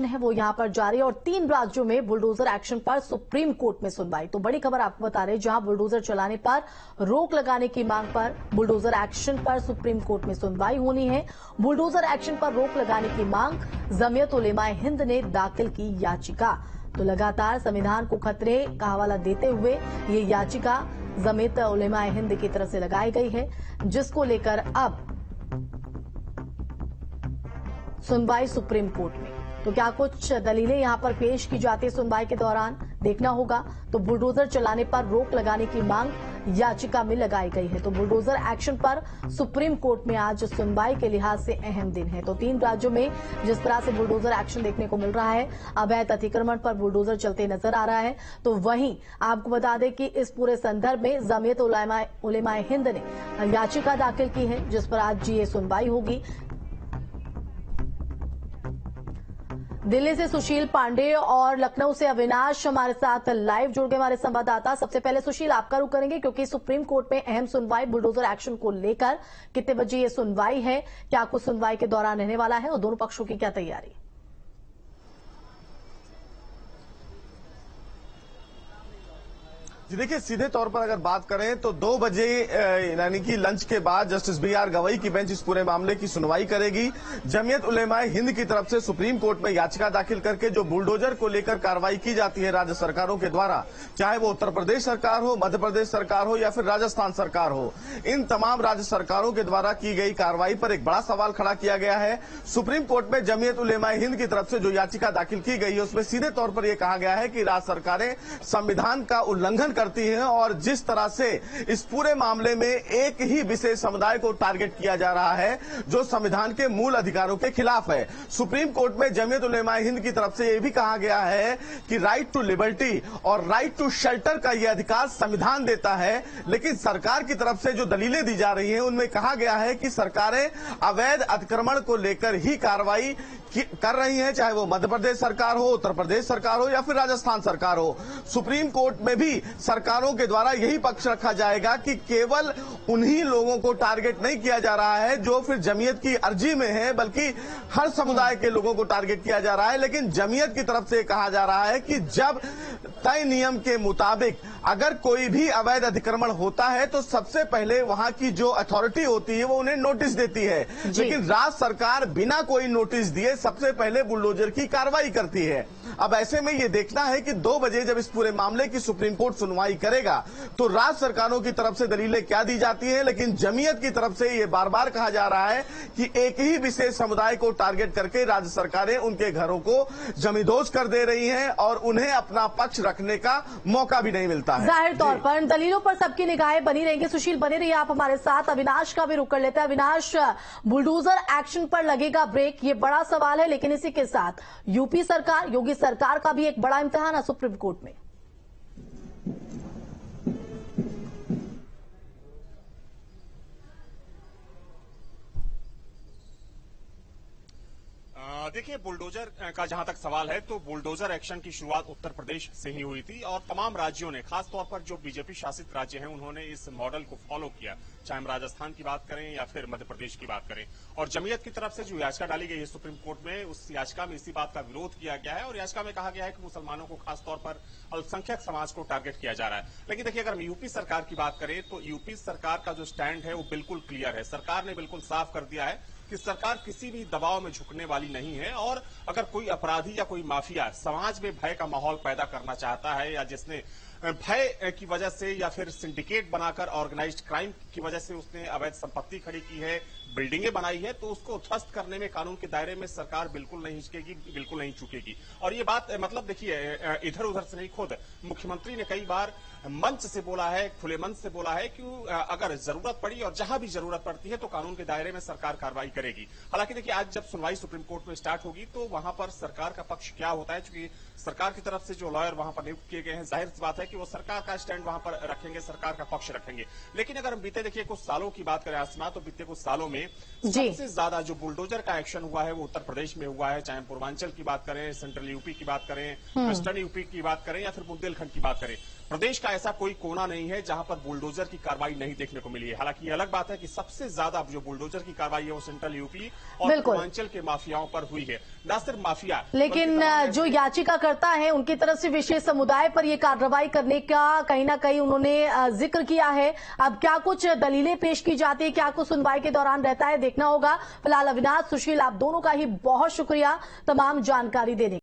है वो यहां पर जारी है और 3 राज्यों में बुलडोजर एक्शन पर सुप्रीम कोर्ट में सुनवाई। तो बड़ी खबर आपको बता रहे हैं, जहां बुलडोजर चलाने पर रोक लगाने की मांग पर बुलडोजर एक्शन पर सुप्रीम कोर्ट में सुनवाई होनी है। बुलडोजर एक्शन पर रोक लगाने की मांग जमीयत उलेमाए हिंद ने दाखिल की याचिका। तो लगातार संविधान को खतरे का हवाला देते हुए ये याचिका जमीयत उलेमाए हिंद की तरफ से लगाई गई है, जिसको लेकर अब सुनवाई सुप्रीम कोर्ट में। तो क्या कुछ दलीलें यहां पर पेश की जाती है सुनवाई के दौरान, देखना होगा। तो बुलडोजर चलाने पर रोक लगाने की मांग याचिका में लगाई गई है। तो बुलडोजर एक्शन पर सुप्रीम कोर्ट में आज सुनवाई के लिहाज से अहम दिन है। तो 3 राज्यों में जिस तरह से बुलडोजर एक्शन देखने को मिल रहा है, अवैध अतिक्रमण पर बुलडोजर चलते नजर आ रहा है। तो वहीं आपको बता दें कि इस पूरे संदर्भ में जमीयत उलेमाए हिंद ने याचिका दाखिल की है, जिस पर आज ये सुनवाई होगी। दिल्ली से सुशील पांडे और लखनऊ से अविनाश हमारे साथ लाइव जुड़ गए, हमारे संवाददाता। सबसे पहले सुशील, आपका रुख करेंगे क्योंकि सुप्रीम कोर्ट में अहम सुनवाई बुलडोजर एक्शन को लेकर। कितने बजे ये सुनवाई है, क्या कुछ सुनवाई के दौरान रहने वाला है और दोनों पक्षों की क्या तैयारी? जी देखिए, सीधे तौर पर अगर बात करें तो 2 बजे यानी कि लंच के बाद जस्टिस BR गवई की बेंच इस पूरे मामले की सुनवाई करेगी। जमीयत उलेमाए हिंद की तरफ से सुप्रीम कोर्ट में याचिका दाखिल करके जो बुलडोजर को लेकर कार्रवाई की जाती है राज्य सरकारों के द्वारा, चाहे वो उत्तर प्रदेश सरकार हो, मध्य प्रदेश सरकार हो या फिर राजस्थान सरकार हो, इन तमाम राज्य सरकारों के द्वारा की गई कार्रवाई पर एक बड़ा सवाल खड़ा किया गया है। सुप्रीम कोर्ट में जमीयत उलेमाए हिंद की तरफ से जो याचिका दाखिल की गई है, उसमें सीधे तौर पर यह कहा गया है कि राज्य सरकारें संविधान का उल्लंघन करती है और जिस तरह से इस पूरे मामले में एक ही विशेष समुदाय को टारगेट किया जा रहा है जो संविधान के मूल अधिकारों के खिलाफ है। सुप्रीम कोर्ट में जमीयत उलेमाए हिंद की तरफ से यह भी कहा गया है कि राइट टू लिबर्टी और राइट टू शेल्टर का यह अधिकार संविधान देता है, लेकिन सरकार की तरफ से जो दलीलें दी जा रही हैं उनमें कहा गया है कि सरकारें अवैध अतिक्रमण को लेकर ही कार्रवाई कर रही हैं, चाहे वो मध्य प्रदेश सरकार हो, उत्तर प्रदेश सरकार हो या फिर राजस्थान सरकार हो। सुप्रीम कोर्ट में भी सरकारों के द्वारा यही पक्ष रखा जाएगा कि केवल उन्हीं लोगों को टारगेट नहीं किया जा रहा है जो फिर जमीयत की अर्जी में है, बल्कि हर समुदाय के लोगों को टारगेट किया जा रहा है। लेकिन जमीयत की तरफ से कहा जा रहा है कि जब तय नियम के मुताबिक अगर कोई भी अवैध अतिक्रमण होता है तो सबसे पहले वहां की जो अथॉरिटी होती है वो उन्हें नोटिस देती है, लेकिन राज्य सरकार बिना कोई नोटिस दिए सबसे पहले बुलडोजर की कार्रवाई करती है। अब ऐसे में ये देखना है कि 2 बजे जब इस पूरे मामले की सुप्रीम कोर्ट सुनवाई करेगा तो राज्य सरकारों की तरफ से दलीलें क्या दी जाती हैं, लेकिन जमीयत की तरफ से ये बार बार कहा जा रहा है कि एक ही विशेष समुदाय को टारगेट करके राज्य सरकारें उनके घरों को जमींदोज कर दे रही हैं और उन्हें अपना पक्ष रखने का मौका भी नहीं मिलता है। जाहिर तौर पर दलीलों पर सबकी निगाहें बनी रहेंगी। सुशील, बने रहिए आप हमारे साथ। अविनाश का भी रुख कर लेते हैं। अविनाश, बुलडोजर एक्शन पर लगेगा ब्रेक, ये बड़ा सवाल है, लेकिन इसी के साथ यूपी सरकार, योगी सरकार का भी एक बड़ा इम्तिहान है सुप्रीम कोर्ट में। देखिए, बुलडोजर का जहां तक सवाल है तो बुलडोजर एक्शन की शुरुआत उत्तर प्रदेश से ही हुई थी और तमाम राज्यों ने, खासतौर पर जो बीजेपी शासित राज्य हैं, उन्होंने इस मॉडल को फॉलो किया, चाहे हम राजस्थान की बात करें या फिर मध्य प्रदेश की बात करें। और जमीयत की तरफ से जो याचिका डाली गई है सुप्रीम कोर्ट में, उस याचिका में इसी बात का विरोध किया गया है और याचिका में कहा गया है कि मुसलमानों को खासतौर पर अल्पसंख्यक समाज को टारगेट किया जा रहा है। लेकिन देखिए, अगर हम यूपी सरकार की बात करें तो यूपी सरकार का जो स्टैंड है वो बिल्कुल क्लियर है। सरकार ने बिल्कुल साफ कर दिया है कि सरकार किसी भी दबाव में झुकने वाली नहीं है और अगर कोई अपराधी या कोई माफिया समाज में भय का माहौल पैदा करना चाहता है या जिसने भय की वजह से या फिर सिंडिकेट बनाकर ऑर्गेनाइज्ड क्राइम की वजह से उसने अवैध संपत्ति खड़ी की है, बिल्डिंगें बनाई है, तो उसको ध्वस्त करने में कानून के दायरे में सरकार बिल्कुल नहीं हिचकेगी, बिल्कुल नहीं चूकेगी। और ये बात मतलब देखिए, इधर उधर से नहीं, खुद मुख्यमंत्री ने कई बार मंच से बोला है, खुले मंच से बोला है कि अगर जरूरत पड़ी और जहां भी जरूरत पड़ती है तो कानून के दायरे में सरकार कार्रवाई करेगी। हालांकि देखिए, आज जब सुनवाई सुप्रीम कोर्ट में स्टार्ट होगी तो वहां पर सरकार का पक्ष क्या होता है, क्योंकि सरकार की तरफ से जो लॉयर वहां पर नियुक्त किए गए हैं, जाहिर सी बात है कि वो सरकार का स्टैंड वहां पर रखेंगे, सरकार का पक्ष रखेंगे। लेकिन अगर हम बीते देखिए कुछ सालों की बात करें आसमा, तो बीते कुछ सालों में सबसे ज्यादा जो बुलडोजर का एक्शन हुआ है वो उत्तर प्रदेश में हुआ है। चाहे पूर्वांचल की बात करें, सेंट्रल यूपी की बात करें, वेस्टर्न यूपी की बात करें या फिर बुंदेलखंड की बात करें, प्रदेश का ऐसा कोई कोना नहीं है जहां पर बुलडोजर की कार्रवाई नहीं देखने को मिली है। हालांकि ये अलग बात है कि सबसे ज्यादा जो बुलडोजर की कार्रवाई है वो सेंट्रल यूपी और पूर्वांचल के माफियाओं पर हुई है। न सिर्फ माफिया, लेकिन जो याचिकाकर्ता है उनकी तरफ से विशेष समुदाय पर यह कार्रवाई करने का कहीं ना कहीं उन्होंने जिक्र किया है। अब क्या कुछ दलीलें पेश की जाती है, क्या कुछ सुनवाई के दौरान रहता है, देखना होगा। फिलहाल अविनाश, सुशील, आप दोनों का ही बहुत शुक्रिया तमाम जानकारी देने